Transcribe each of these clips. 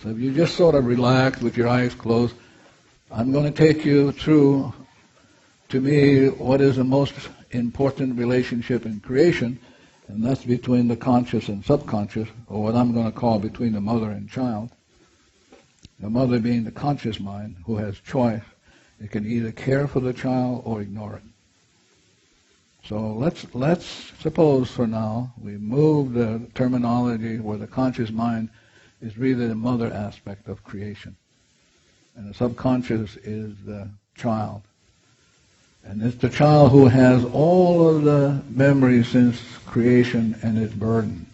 So if you just sort of relax with your eyes closed, I'm going to take you through, to me, what is the most important relationship in creation, and that's between the conscious and subconscious, or what I'm going to call between the mother and child. The mother being the conscious mind, who has choice. It can either care for the child or ignore it. So let's suppose for now we move the terminology where the conscious mind is really the mother aspect of creation, and the subconscious is the child. And it's the child who has all of the memories since creation and is burdened.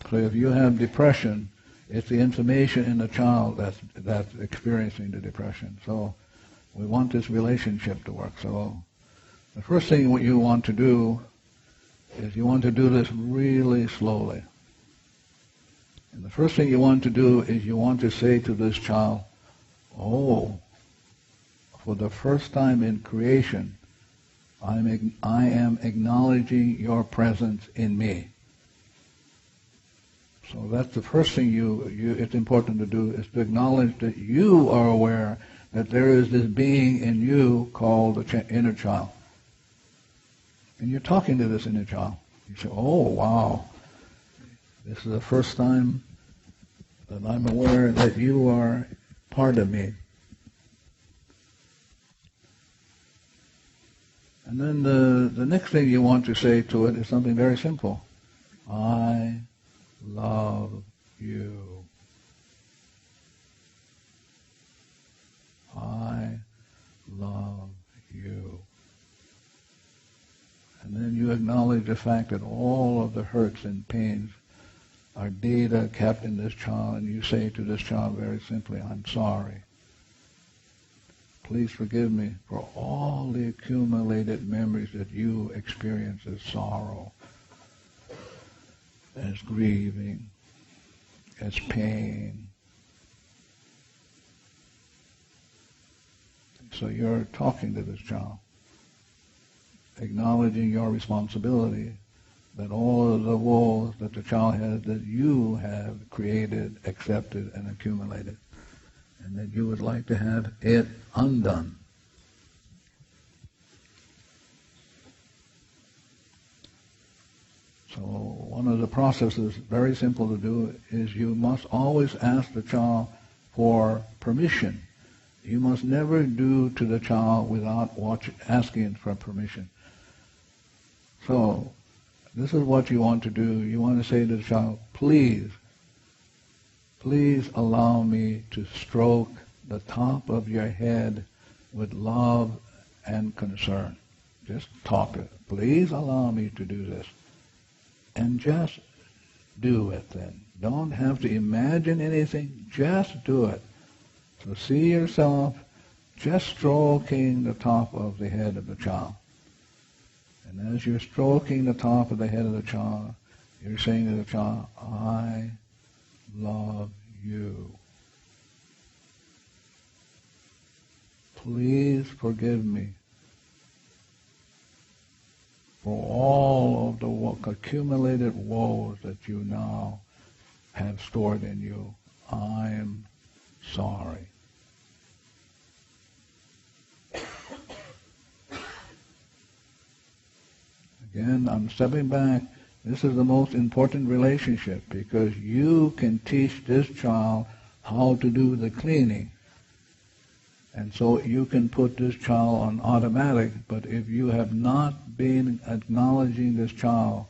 So if you have depression, it's the information in the child that's experiencing the depression. So we want this relationship to work. So the first thing what you want to do is you want to do this really slowly. And the first thing you want to do is you want to say to this child, oh, for the first time in creation, I am acknowledging your presence in me. So that's the first thing it's important to do, is to acknowledge that you are aware that there is this being in you called the inner child. And you're talking to this inner child. You say, oh, wow, this is the first time that I'm aware that you are part of me. And then the next thing you want to say to it is something very simple. I love you. I love you. And then you acknowledge the fact that all of the hurts and pains are data kept in this child, and you say to this child very simply, I'm sorry. Please forgive me for all the accumulated memories that you experience as sorrow, as grieving, as pain. So you're talking to this child, acknowledging your responsibility, that all of the woes that the child has, that you have created, accepted, and accumulated, and that you would like to have it undone. So one of the processes, very simple to do, is you must always ask the child for permission. You must never do to the child without asking for permission. So this is what you want to do. You want to say to the child, please allow me to stroke the top of your head with love and concern. Just talk to it. Please allow me to do this. And just do it then. Don't have to imagine anything. Just do it. So see yourself just stroking the top of the head of the child. And as you're stroking the top of the head of the child, you're saying to the child, I love you. Please forgive me for all of the accumulated woes that you now have stored in you. I am sorry. Again, I'm stepping back. This is the most important relationship, because you can teach this child how to do the cleaning. And so you can put this child on automatic, but if you have not been acknowledging this child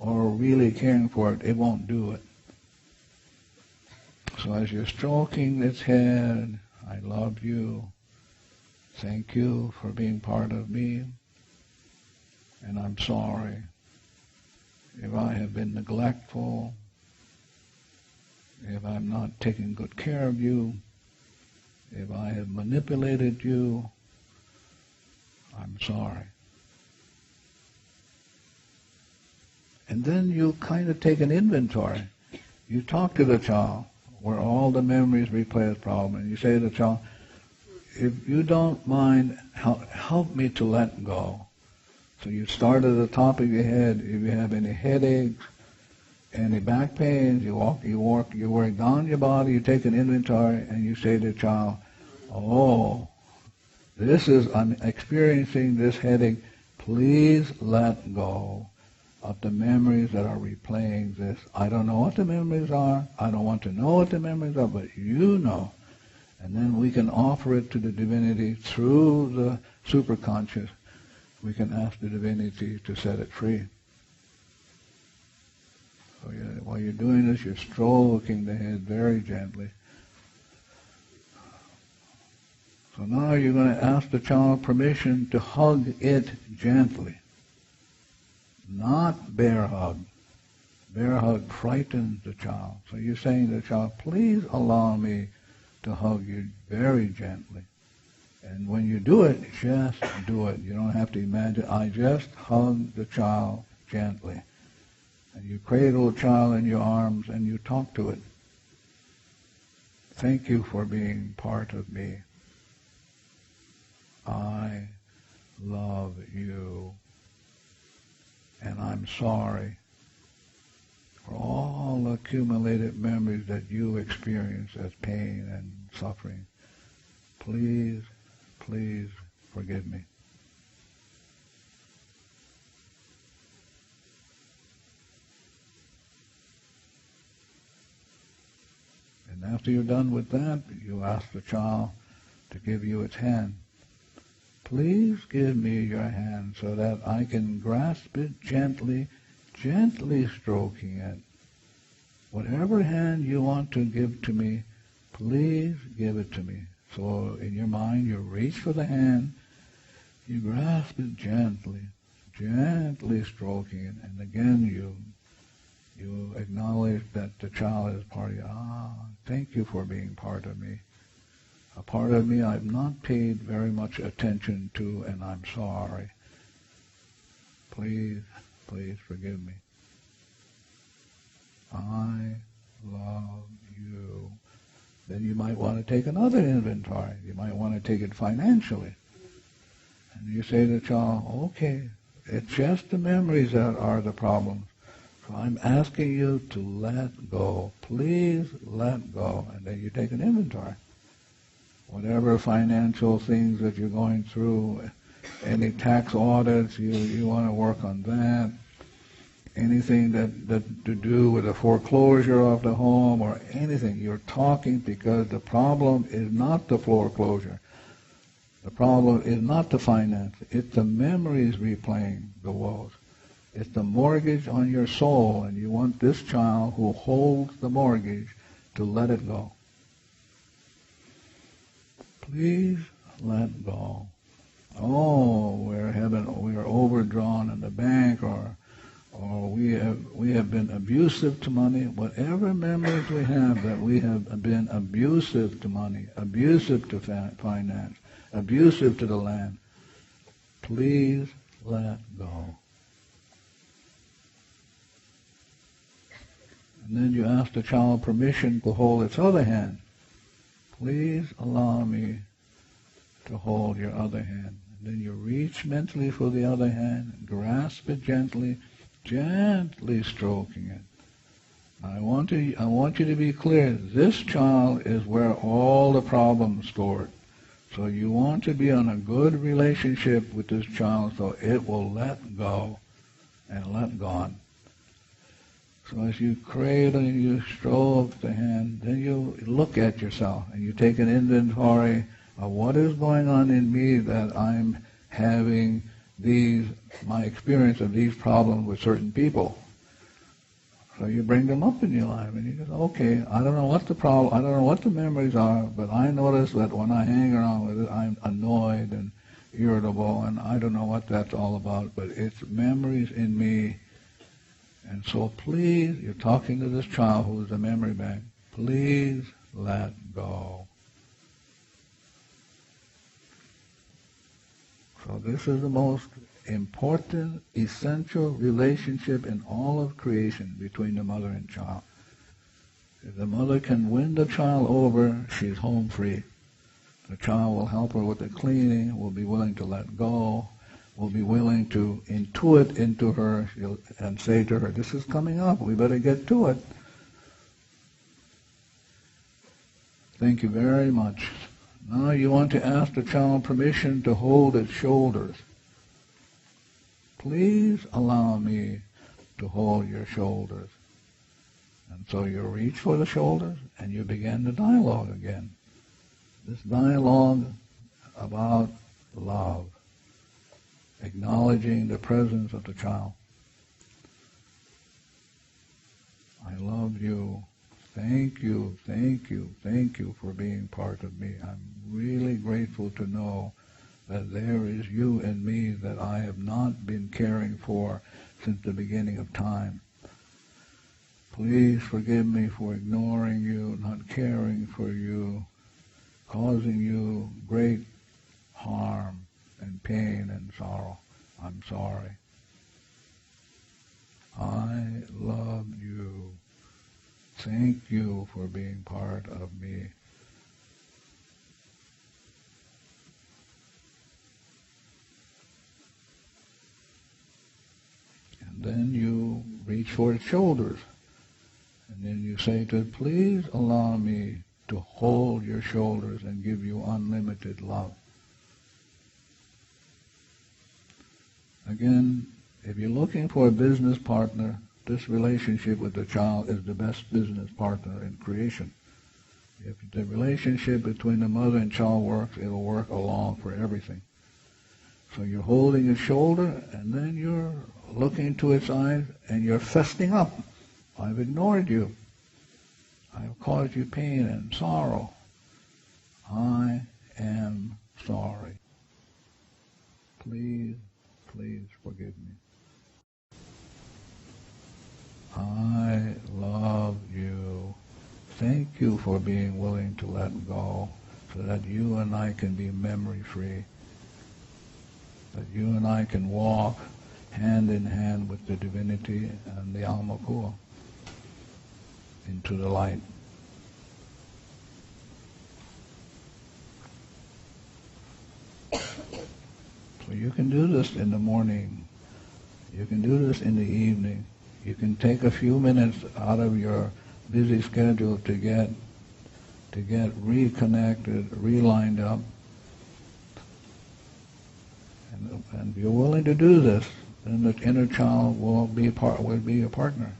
or really caring for it, it won't do it. So as you're stroking its head, I love you, thank you for being part of me, and I'm sorry if I have been neglectful, if I'm not taking good care of you, if I have manipulated you, I'm sorry. And then you kind of take an inventory. You talk to the child where all the memories replay the problem, and you say to the child, if you don't mind, help me to let go. So you start at the top of your head. If you have any headaches, any back pains, you work down your body, you take an inventory, and you say to the child, oh, I'm experiencing this headache, please let go of the memories that are replaying this. I don't know what the memories are, I don't want to know what the memories are, but you know. And then we can offer it to the divinity through the superconscious. We can ask the divinity to set it free. So while you're doing this, you're stroking the head very gently. So now you're going to ask the child permission to hug it gently. Not bear hug. Bear hug frightens the child. So you're saying to the child, please allow me to hug you very gently. And when you do it, just do it. You don't have to imagine. I just hug the child gently. And you cradle the child in your arms and you talk to it. Thank you for being part of me. I love you. And I'm sorry for all the accumulated memories that you experience as pain and suffering. Please, please forgive me. And after you're done with that, you ask the child to give you its hand. Please give me your hand so that I can grasp it gently, gently stroking it. Whatever hand you want to give to me, please give it to me. So in your mind, you reach for the hand, you grasp it gently, gently stroking it, and again you acknowledge that the child is part of you. Thank you for being part of me. A part of me I've not paid very much attention to, and I'm sorry. Please, please forgive me. I love you. Then you might want to take another inventory. You might want to take it financially. And you say to the child, okay, it's just the memories that are the problems. So I'm asking you to let go. Please let go. And then you take an inventory. Whatever financial things that you're going through, any tax audits, you want to work on that. Anything that to do with the foreclosure of the home or anything, you're talking because the problem is not the foreclosure. The problem is not the finance. It's the memories replaying the woes. It's the mortgage on your soul, and you want this child who holds the mortgage to let it go. Please let go. Oh, we're overdrawn in the bank, or we have been abusive to money. Whatever memories we have that we have been abusive to money, abusive to finance, abusive to the land, please let go. And then you ask the child permission to hold its other hand. Please allow me to hold your other hand. And then you reach mentally for the other hand, grasp it gently, gently stroking it. I want you to be clear. This child is where all the problems stored. So you want to be on a good relationship with this child so it will let go and let go. So as you cradle and you stroke the hand, then you look at yourself and you take an inventory of what is going on in me that I'm having my experience of these problems with certain people. So you bring them up in your life and you go, okay, I don't know what the problem, I don't know what the memories are, but I notice that when I hang around with it, I'm annoyed and irritable, and I don't know what that's all about, but it's memories in me. And so please, you're talking to this child who is a memory bank, please let go. So this is the most important, essential relationship in all of creation between the mother and child. If the mother can win the child over, she's home free. The child will help her with the cleaning, will be willing to let go, will be willing to intuit into her and say to her, this is coming up, we better get to it. Thank you very much. Now you want to ask the child permission to hold its shoulders. Please allow me to hold your shoulders. And so you reach for the shoulders and you begin the dialogue again. This dialogue about love, acknowledging the presence of the child. I love you. Thank you, thank you, thank you for being part of me. I'm really grateful to know that there is you in me that I have not been caring for since the beginning of time. Please forgive me for ignoring you, not caring for you, causing you great harm and pain and sorrow. I'm sorry. I love you. Thank you for being part of me. And then you reach for its shoulders. And then you say to it, please allow me to hold your shoulders and give you unlimited love. Again, if you're looking for a business partner, this relationship with the child is the best business partner in creation. If the relationship between the mother and child works, it'll work along for everything. So you're holding its shoulder, and then you're looking into its eyes, and you're festing up. I've ignored you. I've caused you pain and sorrow. I am sorry. Please, please forgive me. I love you. Thank you for being willing to let go so that you and I can be memory-free, that you and I can walk hand in hand with the divinity and the Alma Kua into the light. So you can do this in the morning. You can do this in the evening. You can take a few minutes out of your busy schedule to get reconnected, relined up. And if you're willing to do this, then the inner child will be a partner.